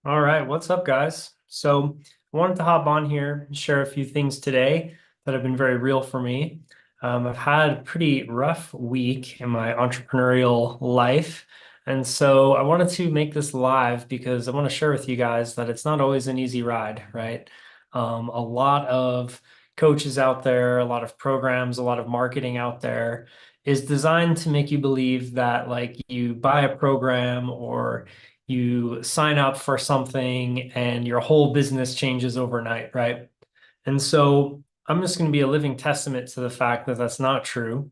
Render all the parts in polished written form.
All right, what's up, guys? So, I wanted to hop on here and share a few things today that have been very real for me. I've had a pretty rough week in my entrepreneurial life, and so I wanted to make this live because I want to share with you guys that it's not always an easy ride, right? A lot of coaches out there, a lot of programs, a lot of marketing out there is designed to make you believe that like you buy a program or you sign up for something and your whole business changes overnight, right? And so I'm just going to be a living testament to the fact that that's not true.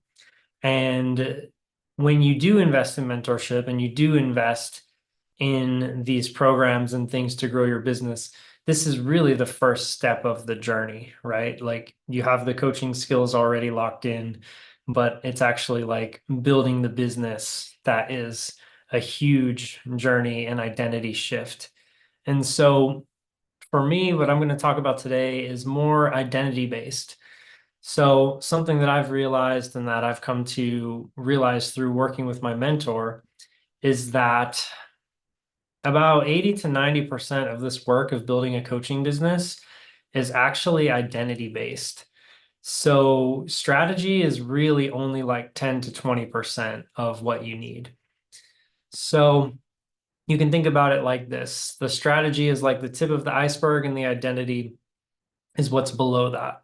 And when you do invest in mentorship and you do invest in these programs and things to grow your business, this is really the first step of the journey, right? Like you have the coaching skills already locked in, but it's actually like building the business that is a huge journey and identity shift. And so for me, what I'm going to talk about today is more identity based. So, something that I've realized and that I've come to realize through working with my mentor is that about 80 to 90% of this work of building a coaching business is actually identity based. So, strategy is really only like 10 to 20% of what you need. So, you can think about it like this. The strategy is like the tip of the iceberg, and the identity is what's below that.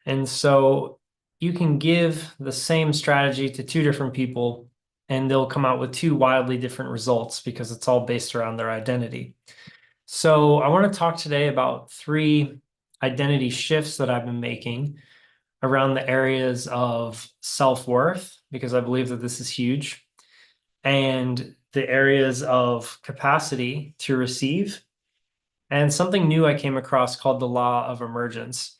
And so you can give the same strategy to two different people, and they'll come out with two wildly different results because it's all based around their identity. So I want to talk today about three identity shifts that I've been making around the areas of self-worth, because I believe that this is huge, and the areas of capacity to receive, and something new I came across called the law of emergence.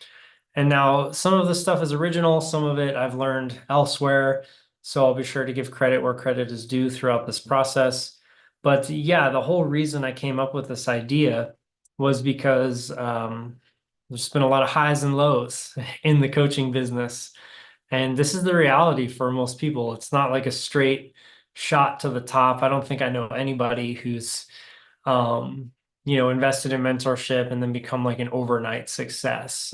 And now some of this stuff is original, some of it I've learned elsewhere. So I'll be sure to give credit where credit is due throughout this process. But yeah, the whole reason I came up with this idea was because there's been a lot of highs and lows in the coaching business. And this is the reality for most people. It's not like a straight shot to the top. I don't think I know anybody who's um, invested in mentorship and then become like an overnight success.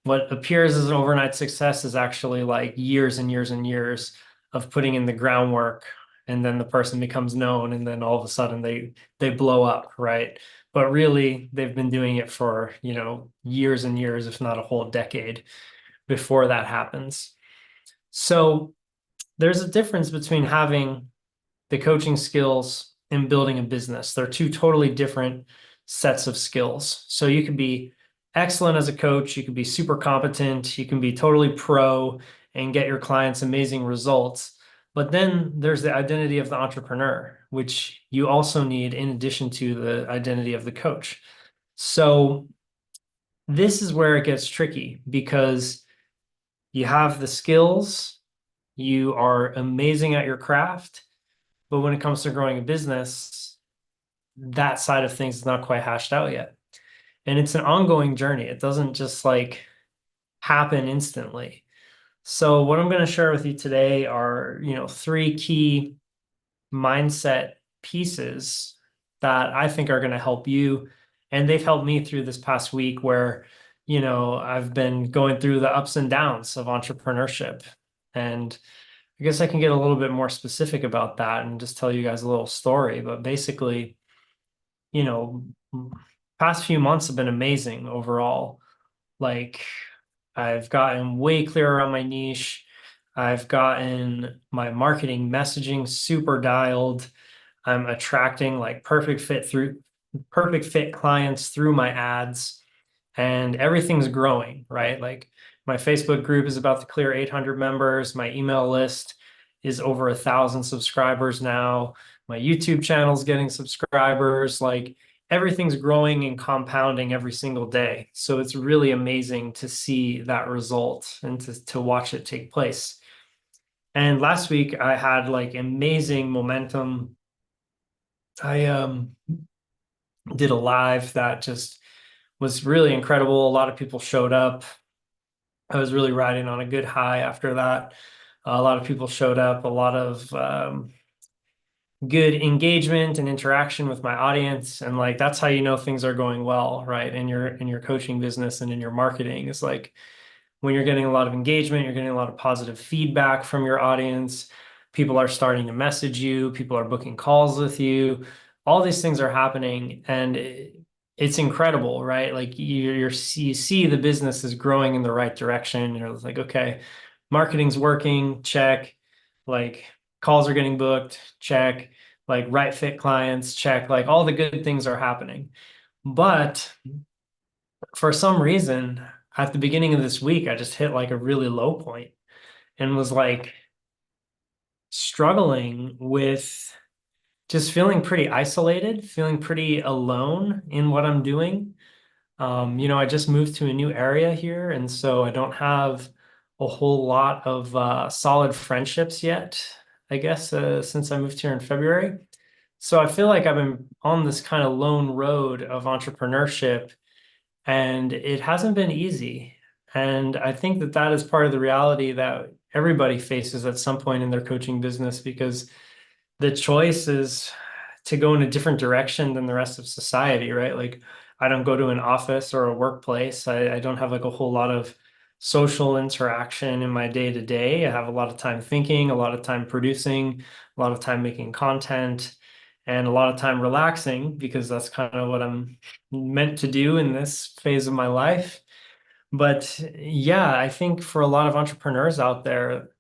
What appears as an overnight success is actually like years and years and years of putting in the groundwork, and then the person becomes known, and then all of a sudden they blow up, right? But really, they've been doing it for, years and years, if not a whole decade before that happens. So there's a difference between having the coaching skills and building a business. They're two totally different sets of skills. So you can be excellent as a coach, you can be super competent, you can be totally pro and get your clients amazing results. But then there's the identity of the entrepreneur, which you also need in addition to the identity of the coach. So this is where it gets tricky because you have the skills, you are amazing at your craft, but when it comes to growing a business, that side of things is not quite hashed out yet. And it's an ongoing journey. It doesn't just like happen instantly. So what I'm going to share with you today are, three key mindset pieces that I think are going to help you. And they've helped me through this past week where, I've been going through the ups and downs of entrepreneurship. And I guess I can get a little bit more specific about that and just tell you guys a little story. But basically, you know, past few months have been amazing overall. Like I've gotten way clearer on my niche. I've gotten my marketing messaging super dialed. I'm attracting like perfect fit clients through my ads, and everything's growing, right? Like my Facebook group is about to clear 800 members. My email list is over 1,000 subscribers now. My YouTube channel is getting subscribers. Like everything's growing and compounding every single day. So it's really amazing to see that result and to watch it take place. And last week I had like amazing momentum. I did a live that just was really incredible. A lot of people showed up. I was really riding on a good high after that. A lot of people showed up. A lot of good engagement and interaction with my audience. And like that's how you know things are going well, right? In your coaching business and in your marketing is like when you're getting a lot of engagement, you're getting a lot of positive feedback from your audience. People are starting to message you, people are booking calls with you. All these things are happening and it's incredible, right? Like you see the business is growing in the right direction. You're like, okay, marketing's working, check. Like calls are getting booked, check. Like right fit clients, check. Like all the good things are happening. But for some reason, at the beginning of this week, I just hit like a really low point and was like struggling with just feeling pretty isolated, feeling pretty alone in what I'm doing. I just moved to a new area here, and so I don't have a whole lot of solid friendships yet, I guess, since I moved here in February. So I feel like I've been on this kind of lone road of entrepreneurship and it hasn't been easy. And I think that that is part of the reality that everybody faces at some point in their coaching business because the choice is to go in a different direction than the rest of society, right? Like, I don't go to an office or a workplace. I don't have like a whole lot of social interaction in my day to day. I have a lot of time thinking, a lot of time producing, a lot of time making content, and a lot of time relaxing because that's kind of what I'm meant to do in this phase of my life. But yeah, I think for a lot of entrepreneurs out there,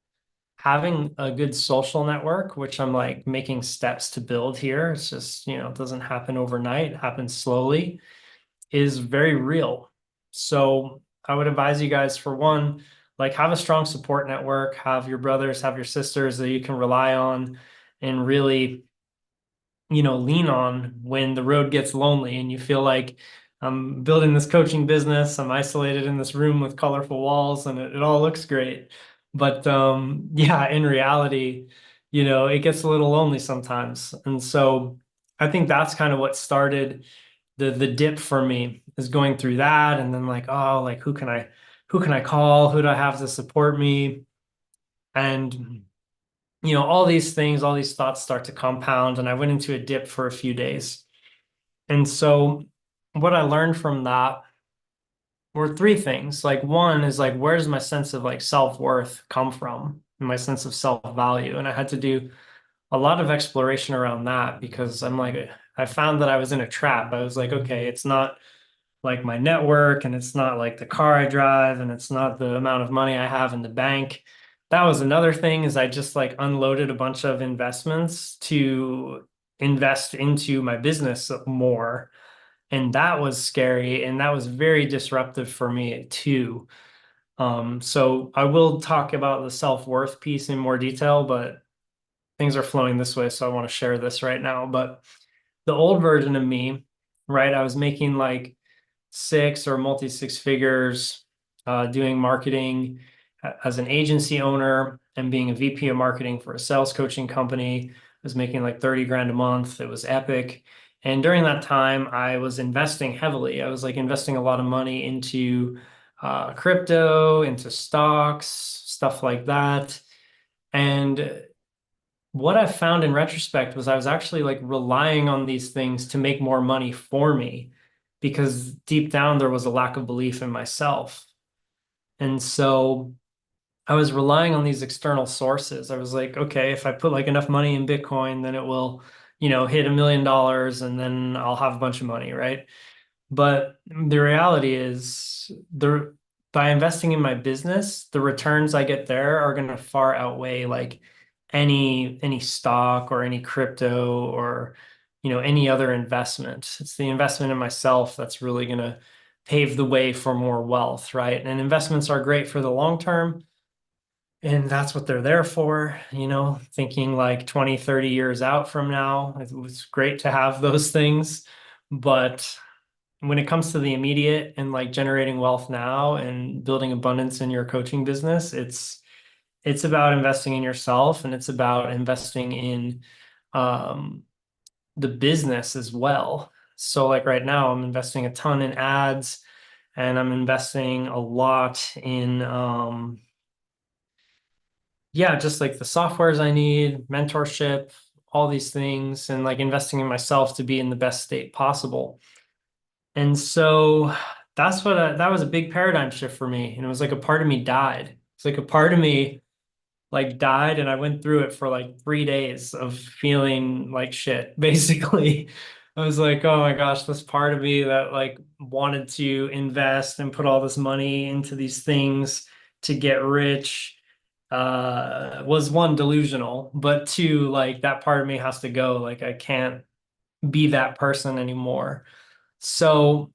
having a good social network, which I'm like making steps to build here, it's just, it doesn't happen overnight, it happens slowly, is very real. So I would advise you guys for one, like have a strong support network, have your brothers, have your sisters that you can rely on and really lean on when the road gets lonely and you feel like I'm building this coaching business, I'm isolated in this room with colorful walls and it all looks great. But yeah, in reality, it gets a little lonely sometimes. And so I think that's kind of what started the dip for me is going through that and then like, oh, like who can I call? Who do I have to support me? And all these things, all these thoughts start to compound, and I went into a dip for a few days. And so, what I learned from that were three things. Like, one is like, where does my sense of like self-worth come from? And my sense of self-value. And I had to do a lot of exploration around that because I'm like, I found that I was in a trap. I was like, okay, it's not like my network and it's not like the car I drive and it's not the amount of money I have in the bank. That was another thing is I just like unloaded a bunch of investments to invest into my business more. And that was scary and that was very disruptive for me too. So I will talk about the self-worth piece in more detail, but things are flowing this way, so I want to share this right now. But the old version of me, right, I was making like six or multi six figures, doing marketing as an agency owner and being a VP of marketing for a sales coaching company. I was making like 30 grand a month. It was epic. And during that time, I was investing heavily. I was like investing a lot of money into crypto, into stocks, stuff like that. And what I found in retrospect was I was actually like relying on these things to make more money for me because deep down there was a lack of belief in myself. And so I was relying on these external sources. I was like, okay, if I put like enough money in Bitcoin, then it will, hit $1 million and then I'll have a bunch of money, right? But the reality is by investing in my business, the returns I get there are going to far outweigh like any stock or any crypto or any other investment. It's the investment in myself that's really going to pave the way for more wealth, right? And investments are great for the long term. And that's what they're there for, thinking like 20, 30 years out from now. It was great to have those things. But when it comes to the immediate and like generating wealth now and building abundance in your coaching business, it's about investing in yourself and it's about investing in um, the business as well. So like right now, I'm investing a ton in ads and I'm investing a lot in yeah, just like the softwares I need, mentorship, all these things and like investing in myself to be in the best state possible. And so that was a big paradigm shift for me. And it was like a part of me died. It's like a part of me like died, and I went through it for like 3 days of feeling like shit, basically. I was like, oh my gosh, this part of me that like wanted to invest and put all this money into these things to get rich was one, delusional, but two, like that part of me has to go. Like I can't be that person anymore. So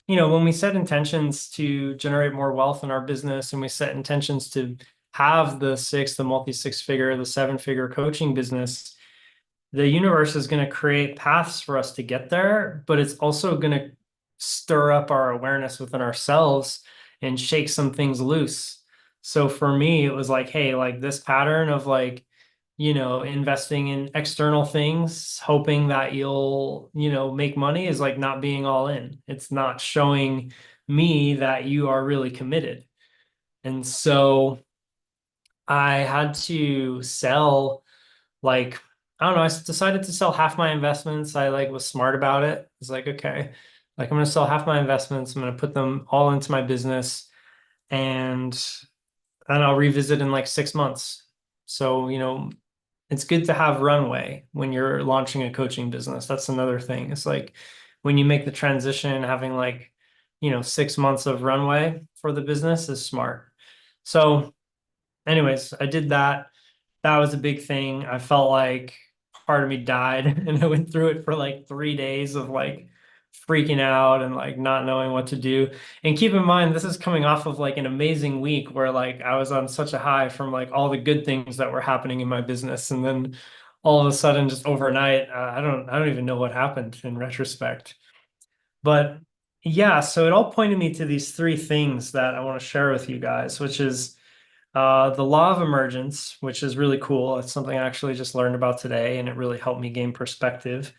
when we set intentions to generate more wealth in our business and we set intentions to have the multi-six figure, the seven-figure coaching business, the universe is going to create paths for us to get there, but it's also going to stir up our awareness within ourselves and shake some things loose. So for me, it was like, hey, like this pattern of like, investing in external things, hoping that you'll, make money is like not being all in. It's not showing me that you are really committed. And so I had to sell like, I don't know, I decided to sell half my investments. I like was smart about it. I was like, okay, like I'm gonna sell half my investments. I'm gonna put them all into my business and I'll revisit in like 6 months. So, it's good to have runway when you're launching a coaching business. That's another thing. It's like when you make the transition, having like, 6 months of runway for the business is smart. So, anyways, I did that. That was a big thing. I felt like part of me died and I went through it for like 3 days of like freaking out and like not knowing what to do. And keep in mind, this is coming off of like an amazing week where like I was on such a high from like all the good things that were happening in my business. And then all of a sudden, just overnight, I don't even know what happened in retrospect. But yeah, so it all pointed me to these three things that I want to share with you guys, which is the law of emergence, which is really cool. It's something I actually just learned about today, and it really helped me gain perspective.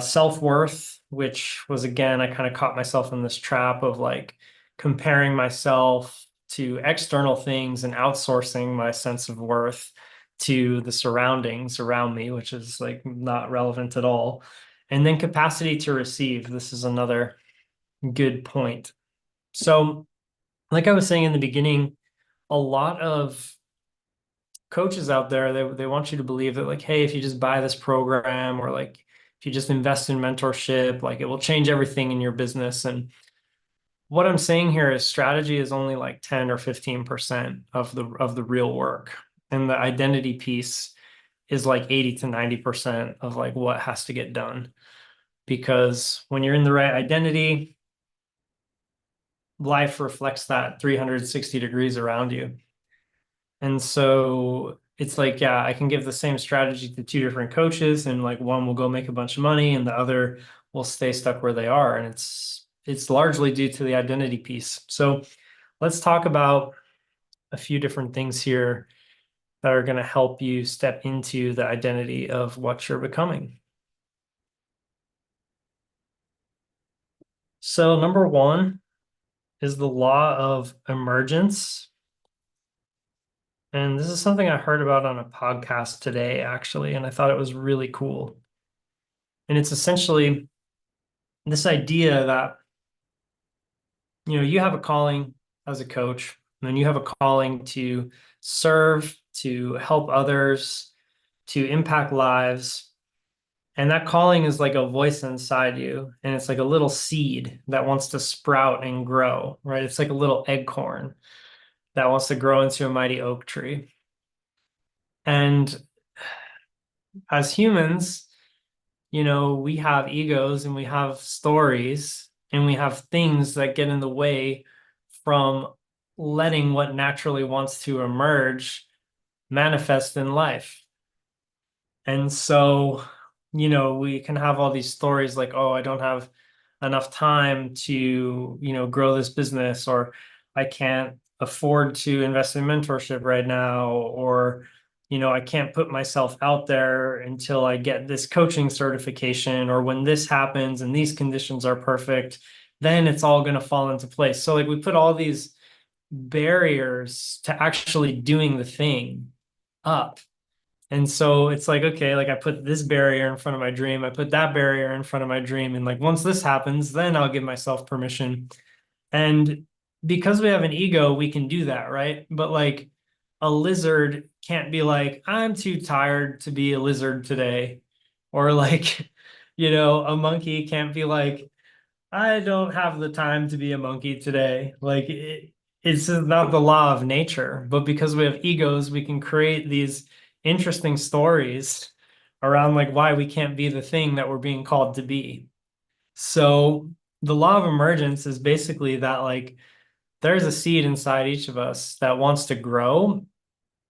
Self-worth, which was again, I kind of caught myself in this trap of like comparing myself to external things and outsourcing my sense of worth to the surroundings around me, which is like not relevant at all. And then capacity to receive. This is another good point. So, like I was saying in the beginning, a lot of coaches out there, they want you to believe that like, hey, if you just buy this program or like if you just invest in mentorship, like it will change everything in your business. And what I'm saying here is strategy is only like 10 or 15% of the real work. And the identity piece is like 80 to 90% of like what has to get done. Because when you're in the right identity, life reflects that 360 degrees around you. And so it's like, yeah, I can give the same strategy to two different coaches, and like one will go make a bunch of money and the other will stay stuck where they are. And it's largely due to the identity piece. So let's talk about a few different things here that are going to help you step into the identity of what you're becoming. So number one is the law of emergence. And this is something I heard about on a podcast today, actually, and I thought it was really cool. And it's essentially this idea that, you have a calling as a coach, and then you have a calling to serve, to help others, to impact lives. And that calling is like a voice inside you, and it's like a little seed that wants to sprout and grow, right? It's like a little acorn that wants to grow into a mighty oak tree. And as humans, we have egos and we have stories and we have things that get in the way from letting what naturally wants to emerge manifest in life. And so, we can have all these stories like, oh, I don't have enough time to, grow this business, or I can't afford to invest in mentorship right now, or, I can't put myself out there until I get this coaching certification, or when this happens and these conditions are perfect, then it's all going to fall into place. So like we put all these barriers to actually doing the thing up And so it's like, okay, like I put this barrier in front of my dream, I put that barrier in front of my dream. And like once this happens, then I'll give myself permission. And because we have an ego, we can do that, right? But like a lizard can't be like, I'm too tired to be a lizard today. Or like, a monkey can't be like, I don't have the time to be a monkey today. Like it's not the law of nature, but because we have egos, we can create these interesting stories around like why we can't be the thing that we're being called to be. So the law of emergence is basically that like there's a seed inside each of us that wants to grow,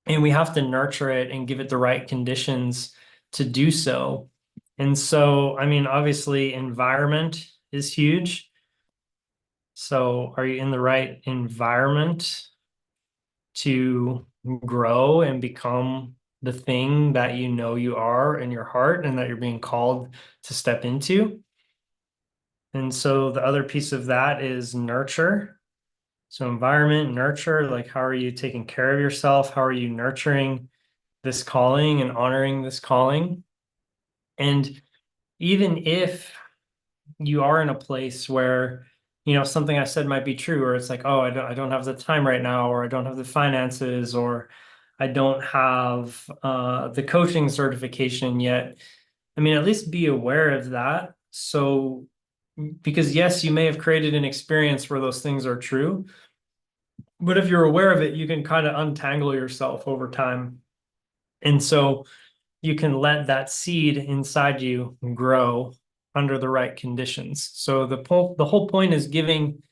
and we have to nurture it and give it the right conditions to do so. And so, I mean, obviously, environment is huge. So, are you in the right environment to grow and become the thing that you know you are in your heart and that you're being called to step into? And so, the other piece of that is nurture. So, environment, nurture, like how are you taking care of yourself? How are you nurturing this calling and honoring this calling? And even if you are in a place where, something I said might be true, or it's like, oh, I don't have the time right now, or I don't have the finances, or I don't have the coaching certification yet. I mean, at least be aware of that. So, because yes, you may have created an experience where those things are true, but if you're aware of it, you can kind of untangle yourself over time. And so you can let that seed inside you grow under the right conditions. So the whole point is giving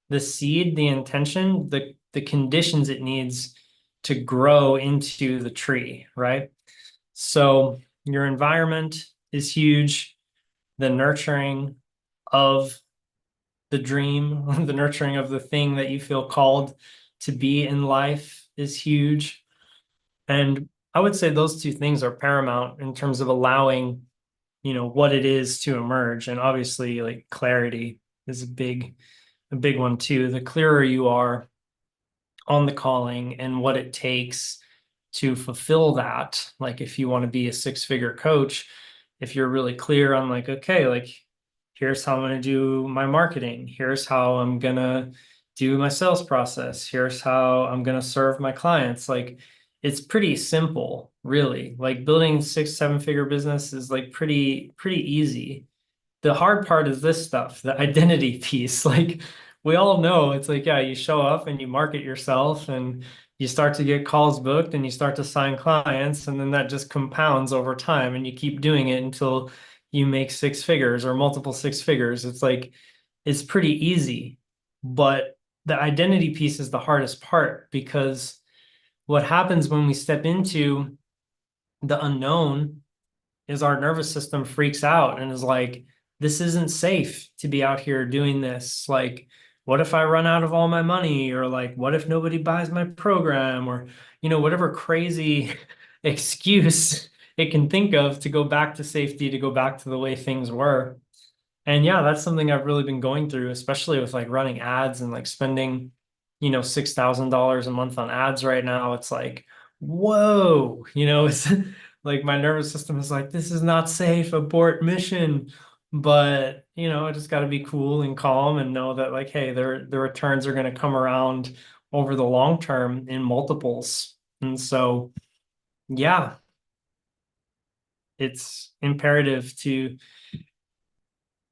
the seed the intention, the conditions it needs to grow into the tree, right? So your environment is huge, the nurturing of the dream, the nurturing of the thing that you feel called to be in life is huge. And I would say those two things are paramount in terms of allowing, what it is to emerge. And obviously, like clarity is a big one too. The clearer you are on the calling and what it takes to fulfill that, like if you want to be a six-figure coach, if you're really clear on like, okay, like here's how I'm going to do my marketing, here's how I'm going to do my sales process, here's how I'm going to serve my clients, like it's pretty simple, really. Like building six, seven-figure business is like pretty easy. The hard part is this stuff, the identity piece. Like we all know it's like, yeah, you show up and you market yourself and you start to get calls booked and you start to sign clients, and then that just compounds over time and you keep doing it until you make six figures or multiple six figures. It's like it's pretty easy. But the identity piece is the hardest part, because what happens when we step into the unknown is our nervous system freaks out and is like, this isn't safe to be out here doing this. Like, what if I run out of all my money? Or like, what if nobody buys my program? Or, whatever crazy excuse it can think of to go back to safety, to go back to the way things were. And yeah, that's something I've really been going through, especially with like running ads and like spending, $6,000 a month on ads right now. It's like, whoa, it's like my nervous system is like, this is not safe, abort mission. But, I just got to be cool and calm and know that like, hey, the returns are going to come around over the long term in multiples. And so, yeah, it's imperative to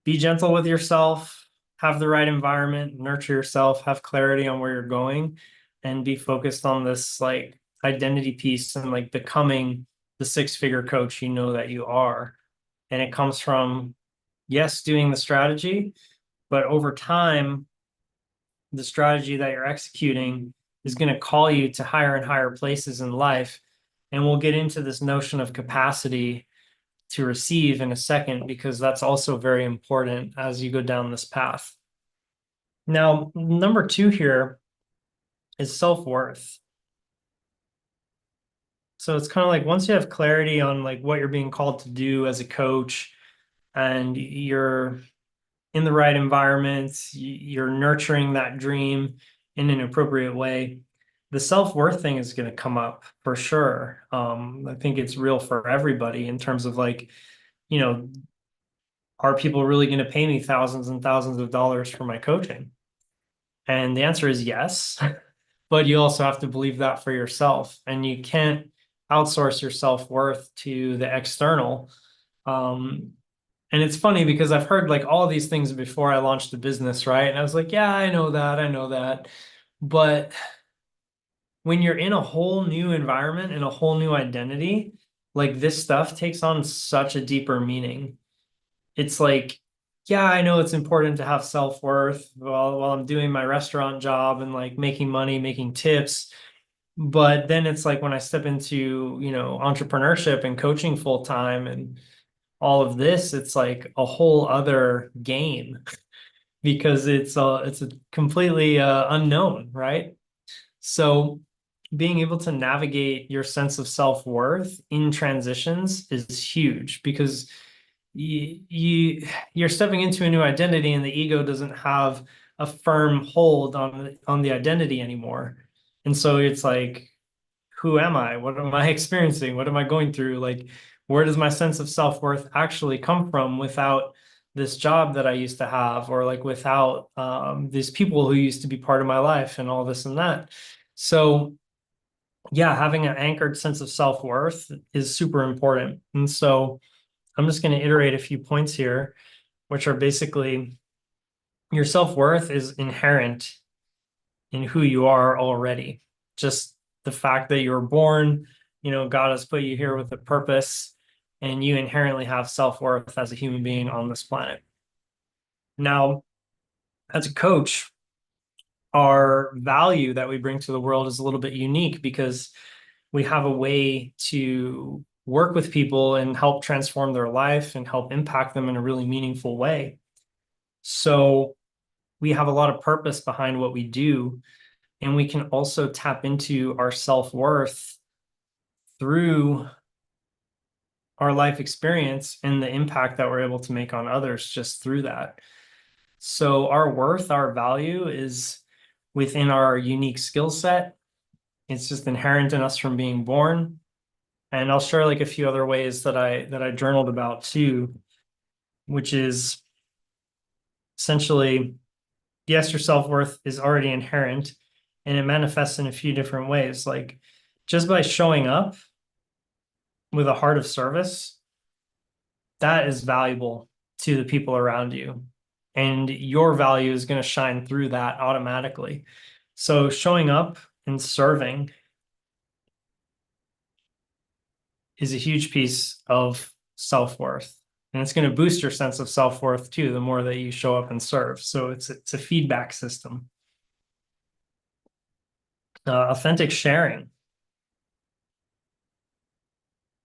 be gentle with yourself, have the right environment, nurture yourself, have clarity on where you're going, and be focused on this like identity piece and like becoming the six-figure coach you know that you are. And it comes from, yes, doing the strategy, but over time, the strategy that you're executing is going to call you to higher and higher places in life. And we'll get into this notion of capacity to receive in a second, because that's also very important as you go down this path. Now, number two here is self-worth. So it's kind of like once you have clarity on like what you're being called to do as a coach, and you're in the right environment, you're nurturing that dream in an appropriate way, the self-worth thing is going to come up for sure. I think it's real for everybody in terms of like, you know, are people really going to pay me thousands and thousands of dollars for my coaching? And the answer is yes. But you also have to believe that for yourself. And you can't outsource your self-worth to the external. Um, and it's funny because I've heard like all these things before I launched the business, right? And I was like, yeah, I know that, I know that. But when you're in a whole new environment and a whole new identity, like this stuff takes on such a deeper meaning. It's like, yeah, I know it's important to have self-worth while I'm doing my restaurant job and like making money, making tips. But then it's like when I step into, entrepreneurship and coaching full time and all of this, it's like a whole other game because it's a completely unknown, right? So being able to navigate your sense of self-worth in transitions is huge because you're stepping into a new identity and the ego doesn't have a firm hold on the identity anymore. And so it's like, who am I? What am I experiencing? What am I going through? Like, where does my sense of self-worth actually come from without this job that I used to have, or like without these people who used to be part of my life and all this and that? So, yeah, having an anchored sense of self-worth is super important. And so, I'm just going to iterate a few points here, which are basically your self-worth is inherent in who you are already. Just the fact that you were born, God has put you here with a purpose, and you inherently have self-worth as a human being on this planet. Now, as a coach, our value that we bring to the world is a little bit unique because we have a way to work with people and help transform their life and help impact them in a really meaningful way. So we have a lot of purpose behind what we do, and we can also tap into our self-worth through our life experience and the impact that we're able to make on others just through that. So our worth, our value is within our unique skill set. It's just inherent in us from being born. And I'll share like a few other ways that I journaled about too, which is essentially, yes, your self-worth is already inherent and it manifests in a few different ways. Like just by showing up with a heart of service, that is valuable to the people around you. And your value is going to shine through that automatically. So showing up and serving is a huge piece of self-worth. And it's going to boost your sense of self-worth too, the more that you show up and serve. So it's a feedback system. Authentic sharing.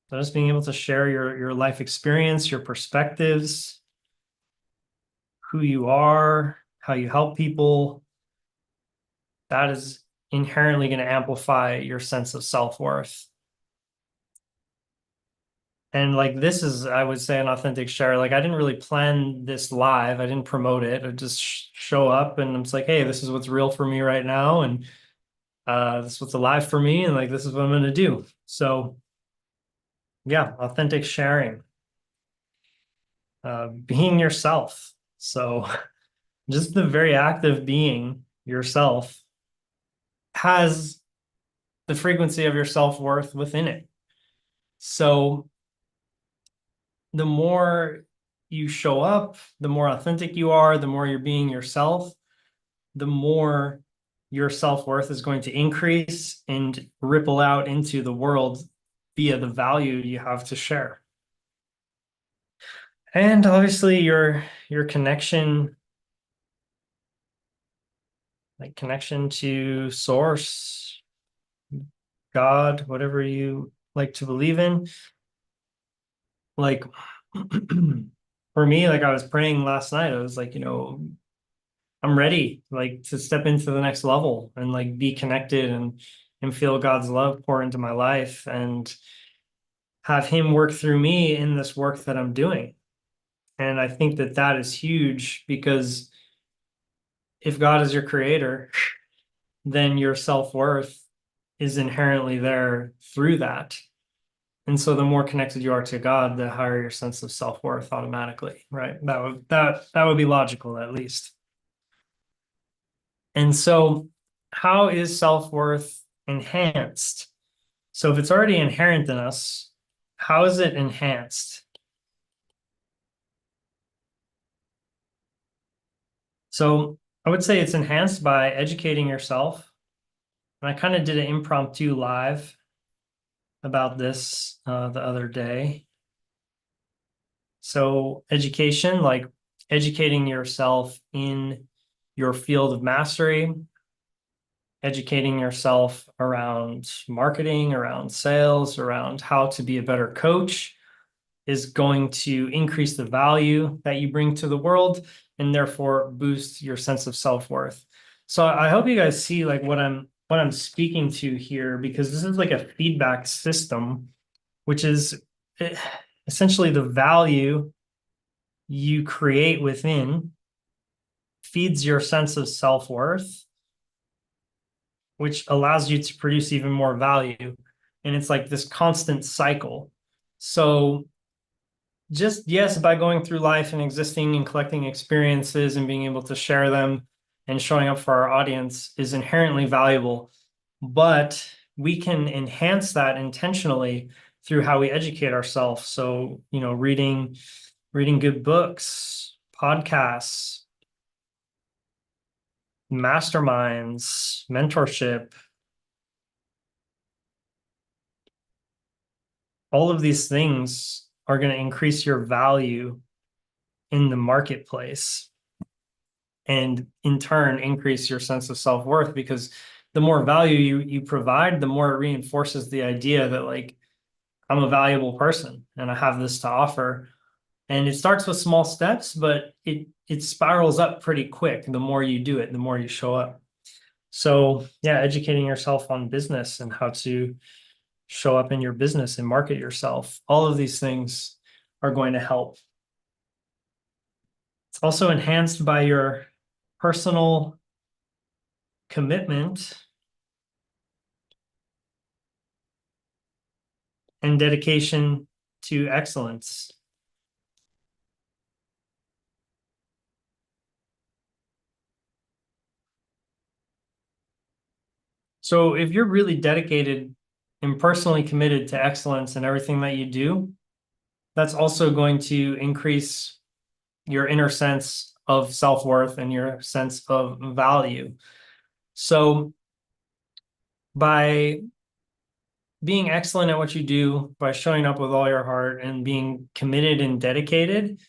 So just being able to share your life experience, your perspectives, who you are, how you help people, that is inherently going to amplify your sense of self-worth. And like this is, I would say, an authentic share. Like I didn't really plan this live. I didn't promote it. I just show up and I'm just like, hey, this is what's real for me right now. And this is what's alive for me. And like, this is what I'm going to do. So yeah, authentic sharing, being yourself. So just the very act of being yourself has the frequency of your self-worth within it. So the more you show up, the more authentic you are, the more you're being yourself, the more your self-worth is going to increase and ripple out into the world via the value you have to share. And obviously your connection, like connection to source, God, whatever you like to believe in. Like for me, like I was praying last night, I was like, I'm ready like to step into the next level and like be connected and feel God's love pour into my life and have him work through me in this work that I'm doing. And I think that that is huge because if God is your creator, then your self-worth is inherently there through that. And so the more connected you are to God, the higher your sense of self-worth automatically, right? That would be logical, at least. And so how is self-worth enhanced? So if it's already inherent in us, how is it enhanced? So I would say it's enhanced by educating yourself. And I kind of did an impromptu live about this the other day. So education, like educating yourself in your field of mastery, educating yourself around marketing, around sales, around how to be a better coach is going to increase the value that you bring to the world and therefore boost your sense of self-worth. So I hope you guys see like what I'm speaking to here, because this is like a feedback system, which is essentially the value you create within feeds your sense of self-worth, which allows you to produce even more value. And it's like this constant cycle. So just, yes, by going through life and existing and collecting experiences and being able to share them and showing up for our audience is inherently valuable. But we can enhance that intentionally through how we educate ourselves. So, reading good books, podcasts, masterminds, mentorship, all of these things are going to increase your value in the marketplace and in turn increase your sense of self-worth, because the more value you provide, the more it reinforces the idea that like I'm a valuable person and I have this to offer. And it starts with small steps, but it spirals up pretty quick. The more you do it, the more you show up. So yeah, educating yourself on business and how to show up in your business and market yourself. All of these things are going to help. It's also enhanced by your personal commitment and dedication to excellence. So if you're really dedicated and personally committed to excellence in everything that you do, that's also going to increase your inner sense of self-worth and your sense of value. So by being excellent at what you do, by showing up with all your heart and being committed and dedicated,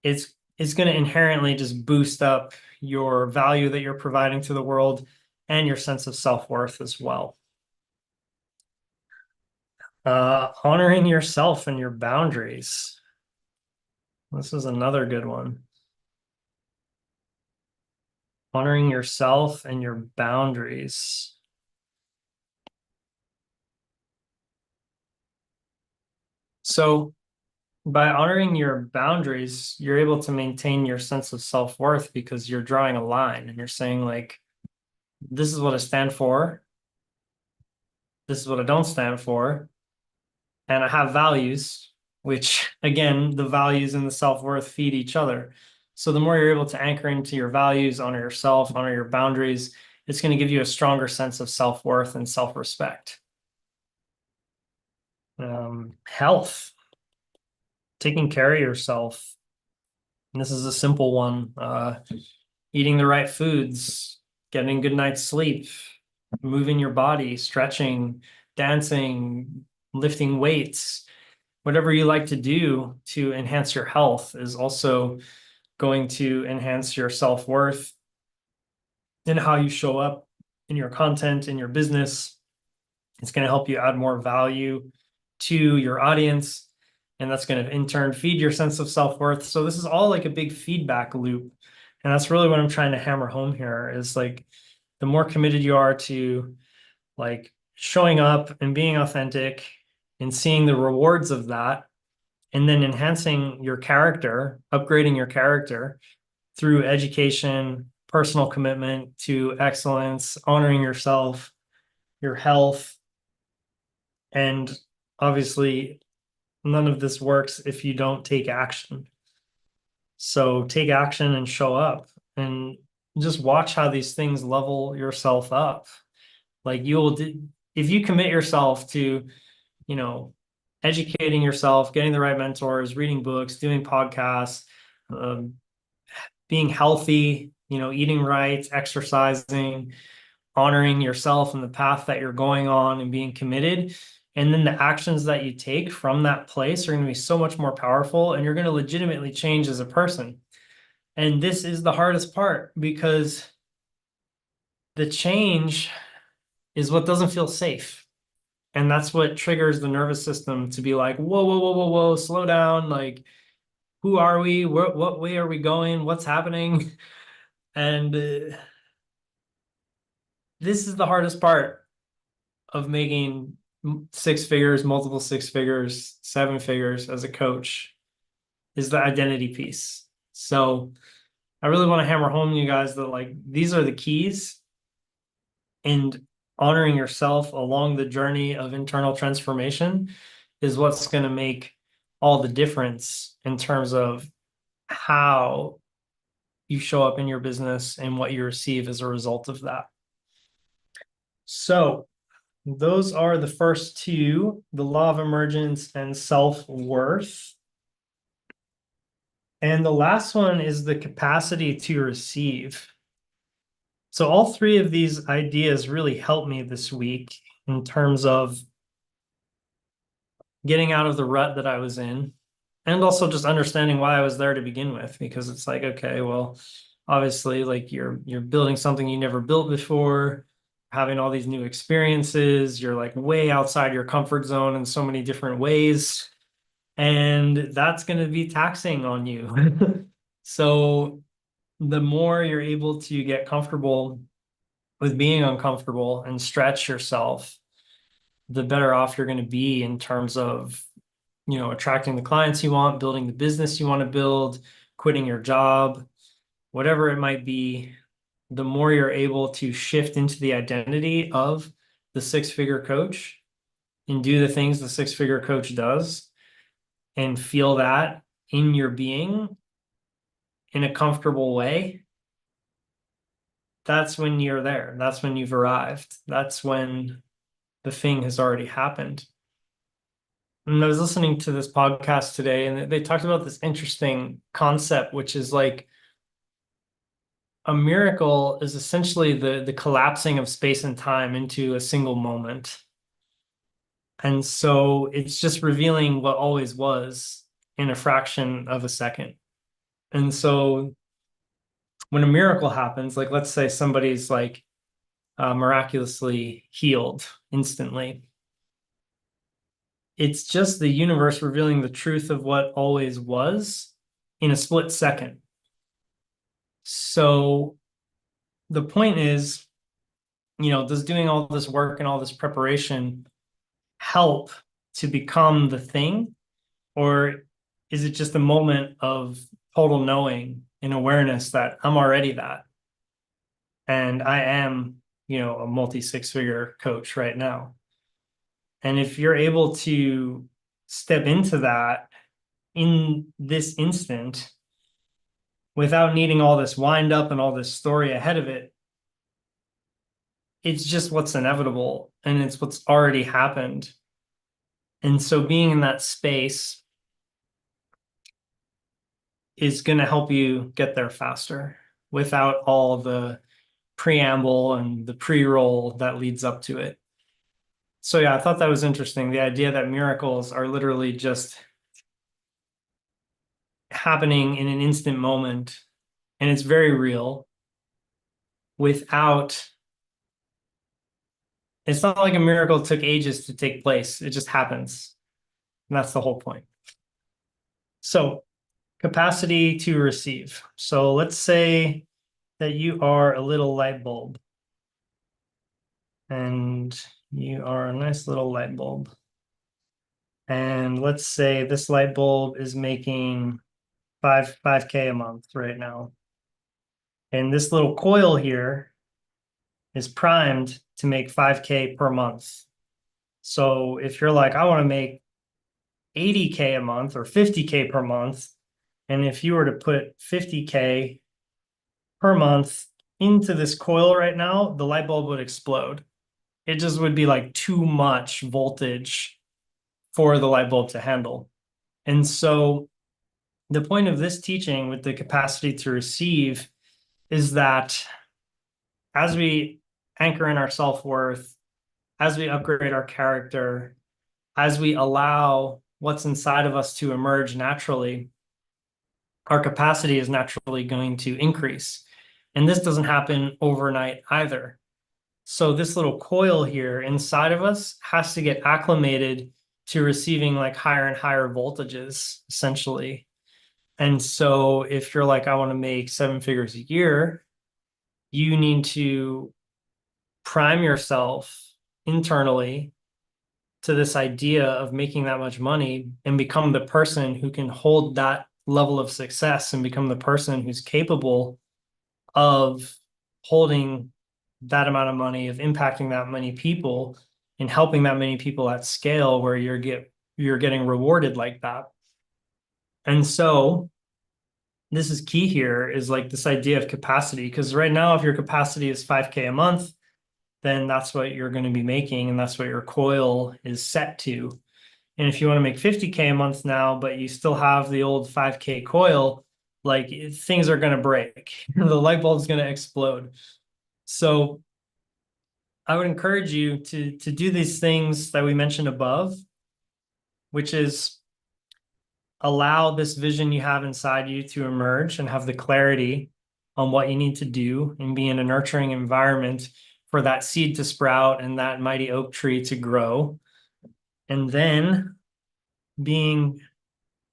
it's going to inherently just boost up your value that you're providing to the world and your sense of self-worth as well. Honoring yourself and your boundaries. This is another good one. Honoring yourself and your boundaries. So by honoring your boundaries, you're able to maintain your sense of self-worth because you're drawing a line and you're saying like, this is what I stand for. This is what I don't stand for. And I have values, which again, the values and the self-worth feed each other. So the more you're able to anchor into your values, honor yourself, honor your boundaries, it's going to give you a stronger sense of self-worth and self-respect. Health, taking care of yourself. And this is a simple one. Eating the right foods, getting a good night's sleep, moving your body, stretching, dancing, lifting weights, whatever you like to do to enhance your health is also going to enhance your self-worth and how you show up in your content, in your business. It's going to help you add more value to your audience, and that's going to in turn feed your sense of self-worth. So this is all like a big feedback loop. And that's really what I'm trying to hammer home here is like the more committed you are to like showing up and being authentic and seeing the rewards of that, and then enhancing your character, upgrading your character through education, personal commitment to excellence, honoring yourself, your health, and obviously none of this works if you don't take action. So take action and show up and just watch how these things level yourself up. Like if you commit yourself to, you know, educating yourself, getting the right mentors, reading books, doing podcasts, um, being healthy, eating right, exercising, honoring yourself and the path that you're going on and being committed. And then the actions that you take from that place are going to be so much more powerful, and you're going to legitimately change as a person. And this is the hardest part because the change is what doesn't feel safe. And that's what triggers the nervous system to be like, whoa, whoa, whoa, whoa, whoa, slow down. Like, who are we? What way are we going? What's happening? And this is the hardest part of making six figures, multiple six figures, seven figures as a coach is the identity piece. So I really want to hammer home to you guys that like these are the keys, and honoring yourself along the journey of internal transformation is what's going to make all the difference in terms of how you show up in your business and what you receive as a result of that. So those are the first two, the law of emergence and self-worth. And the last one is the capacity to receive. So all three of these ideas really helped me this week in terms of getting out of the rut that I was in, and also just understanding why I was there to begin with, because it's like, okay, well, obviously like you're building something you never built before, having all these new experiences, you're like way outside your comfort zone in so many different ways, and that's going to be taxing on you. So the more you're able to get comfortable with being uncomfortable and stretch yourself, the better off you're going to be in terms of, attracting the clients you want, building the business you want to build, quitting your job, whatever it might be. The more you're able to shift into the identity of the six-figure coach and do the things the six-figure coach does and feel that in your being in a comfortable way, that's when you're there. That's when you've arrived. That's when the thing has already happened. And I was listening to this podcast today, and they talked about this interesting concept, which is like a miracle is essentially the collapsing of space and time into a single moment. And so it's just revealing what always was in a fraction of a second. And so when a miracle happens, like let's say somebody's like miraculously healed instantly, it's just the universe revealing the truth of what always was in a split second. So the point is, does doing all this work and all this preparation help to become the thing? Or is it just a moment of total knowing and awareness that I'm already that? And I am, a multi six-figure coach right now. And if you're able to step into that in this instant without needing all this wind up and all this story ahead of it, it's just what's inevitable and it's what's already happened. And so being in that space is going to help you get there faster without all the preamble and the pre-roll that leads up to it. So yeah, I thought that was interesting. The idea that miracles are literally just happening in an instant moment, and it's very real without, it's not like a miracle took ages to take place. It just happens. And that's the whole point. So capacity to receive. So let's say that you are a little light bulb, and you are a nice little light bulb. And let's say this light bulb is making 5K a month right now. And this little coil here is primed to make 5K per month. So if you're like, I want to make 80K a month or 50K per month, and if you were to put 50K per month into this coil right now, the light bulb would explode. It just would be like too much voltage for the light bulb to handle. And so the point of this teaching with the capacity to receive is that as we anchor in our self-worth, as we upgrade our character, as we allow what's inside of us to emerge naturally, our capacity is naturally going to increase. And this doesn't happen overnight either. So this little coil here inside of us has to get acclimated to receiving like higher and higher voltages, essentially. And so if you're like, I want to make 7 figures a year, you need to prime yourself internally to this idea of making that much money and become the person who can hold that level of success and become the person who's capable of holding that amount of money, of impacting that many people and helping that many people at scale where you're getting rewarded like that. And so this is key here is like this idea of capacity, because right now, if your capacity is 5K a month, then that's what you're going to be making, and that's what your coil is set to. And if you want to make 50K a month now, but you still have the old 5K coil, like things are going to break. The light bulb is going to explode. So I would encourage you to do these things that we mentioned above, which is allow this vision you have inside you to emerge and have the clarity on what you need to do and be in a nurturing environment for that seed to sprout and that mighty oak tree to grow. And then being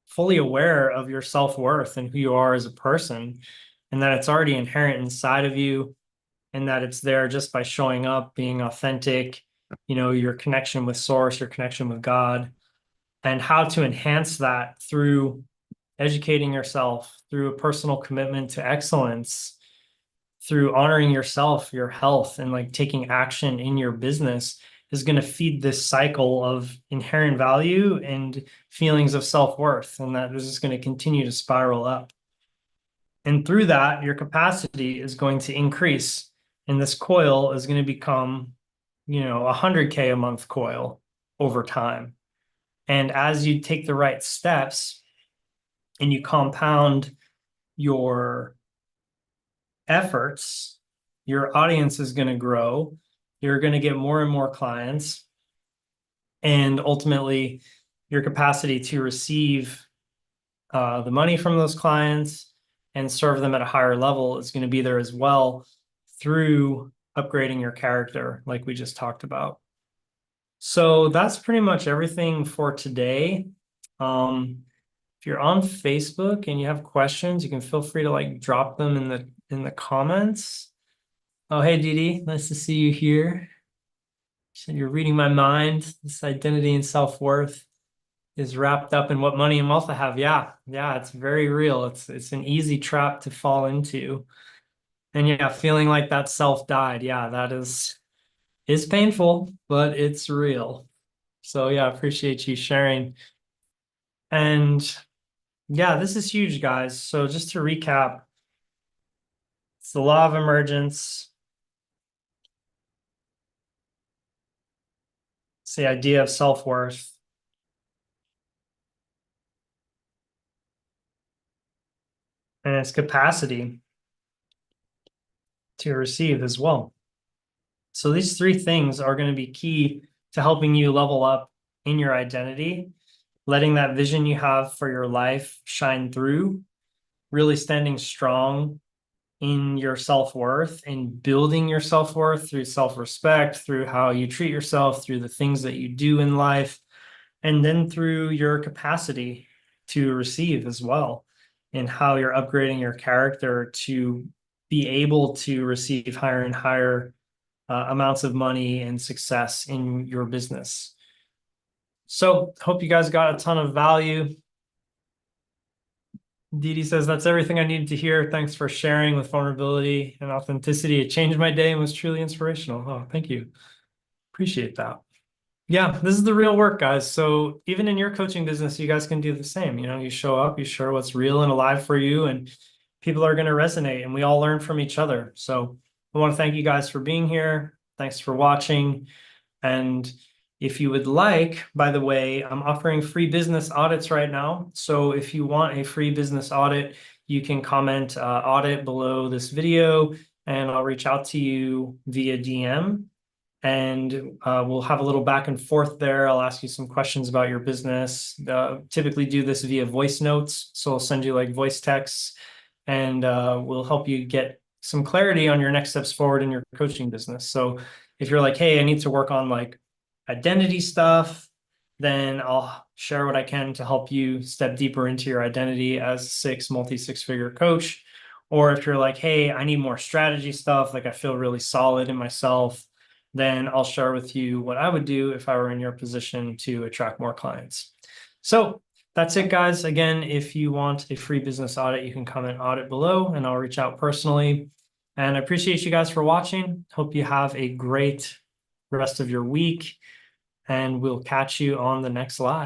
fully aware of your self-worth and who you are as a person, and that it's already inherent inside of you, and that it's there just by showing up, being authentic, your connection with source, your connection with God, and how to enhance that through educating yourself, through a personal commitment to excellence, through honoring yourself, your health, and like taking action in your business is going to feed this cycle of inherent value and feelings of self-worth. And that is just going to continue to spiral up. And through that, your capacity is going to increase. And this coil is going to become, 100K a month coil over time. And as you take the right steps and you compound your efforts, your audience is going to grow. You're going to get more and more clients. And ultimately, your capacity to receive the money from those clients and serve them at a higher level is going to be there as well through upgrading your character, like we just talked about. So that's pretty much everything for today. If you're on Facebook and you have questions, you can feel free to like drop them in the comments. Oh, hey, Didi, nice to see you here. So you're reading my mind. This identity and self-worth is wrapped up in what money and wealth I have. Yeah, it's very real. It's an easy trap to fall into. And yeah, feeling like that self died. Yeah, that is painful, but it's real. So yeah, I appreciate you sharing. And yeah, this is huge, guys. So just to recap, it's the law of emergence. It's the idea of self-worth. And its capacity to receive as well. So these three things are going to be key to helping you level up in your identity, letting that vision you have for your life shine through, really standing strong in your self-worth and building your self-worth through self-respect, through how you treat yourself, through the things that you do in life, and then through your capacity to receive as well, and how you're upgrading your character to be able to receive higher and higher amounts of money and success in your business. So hope you guys got a ton of value. Dee Dee says, that's everything I needed to hear. Thanks for sharing with vulnerability and authenticity. It changed my day and was truly inspirational. Oh, thank you. Appreciate that. Yeah, this is the real work, guys. So even in your coaching business, you guys can do the same. You show up, you share what's real and alive for you, and people are going to resonate, and we all learn from each other. So I want to thank you guys for being here. Thanks for watching. And if you would like, by the way, I'm offering free business audits right now. So if you want a free business audit, you can comment audit below this video, and I'll reach out to you via DM. And we'll have a little back and forth there. I'll ask you some questions about your business. Typically do this via voice notes. So I'll send you like voice texts, and we'll help you get some clarity on your next steps forward in your coaching business. So if you're like, hey, I need to work on like identity stuff, then I'll share what I can to help you step deeper into your identity as a multi-six-figure coach. Or if you're like, hey, I need more strategy stuff, like I feel really solid in myself, then I'll share with you what I would do if I were in your position to attract more clients. So that's it, guys. Again, if you want a free business audit, you can comment audit below and I'll reach out personally. And I appreciate you guys for watching. Hope you have a great rest of your week, and we'll catch you on the next live.